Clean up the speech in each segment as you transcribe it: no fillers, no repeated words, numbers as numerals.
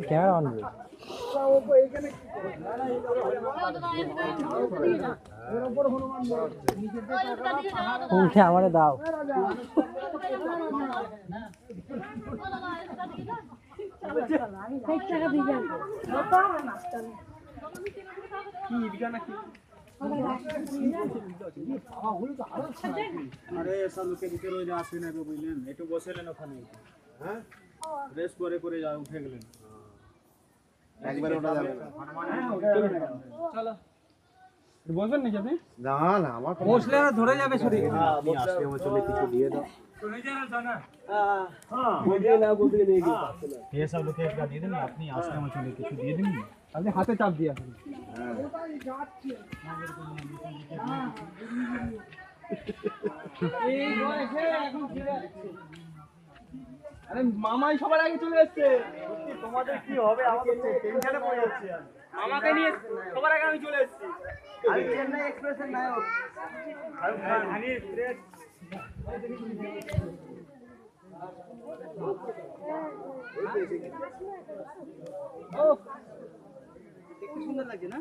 Camera on উঠে আমারে দাও। আরে সব লোকের ভিতরে আসবে না বুঝলেন, একটু বসেলেন ওখানে, হ্যাঁ রেস্ট করে করে যা উঠে গেলেন, একবারে ওঠা যাবে না। চলো বসবেন নাকি আপনি? না না, আমার বসলে ধরে যাবে শরীর। আপনি আসলে আমার চলে কিছু দিয়ে দাও। ये सब लोग एक दिए दें, अपनी आस्था में चले কিছু দিয়ে দিন, আপনি হাতে চাপ দিয়ে আসুন। আরে মামাই সবার আগে চলে এসেছে, তোমাদের কি হবে? আমাকে টেনশনে পড়ে যাচ্ছে। মামাকে নিয়ে সবার আগে আমি চলে এসেছি। আমি চেন্নাই এক্সপ্রেসের নায়ক হানি এক্সপ্রেস। দেখতে সুন্দর লাগছে না?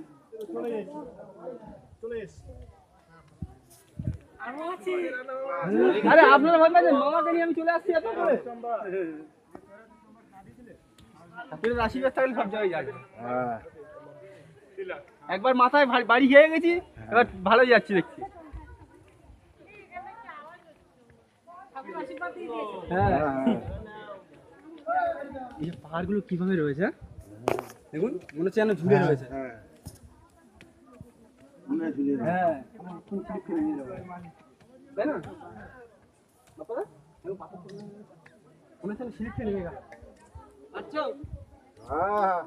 চলে এসেছি। আরে আপনারা ভাববেন যে মামাকে নিয়ে আমি চলে আসছি এত করে। আপনাদের আশীর্বাদ থাকলে সব জায়গায় যাবে। একবার মাথায় বাড়ি খেয়ে গেছি, এবার ভালোই যাচ্ছি দেখছি। এই পাহাড়গুলো কিভাবে রয়েছে দেখুন, মনে হচ্ছে যেন ঝুলে রয়েছে। হ্যাঁ তাই না বাবা? মনে হচ্ছে স্লিপ খেয়ে নেবে। আচ্ছা হ্যাঁ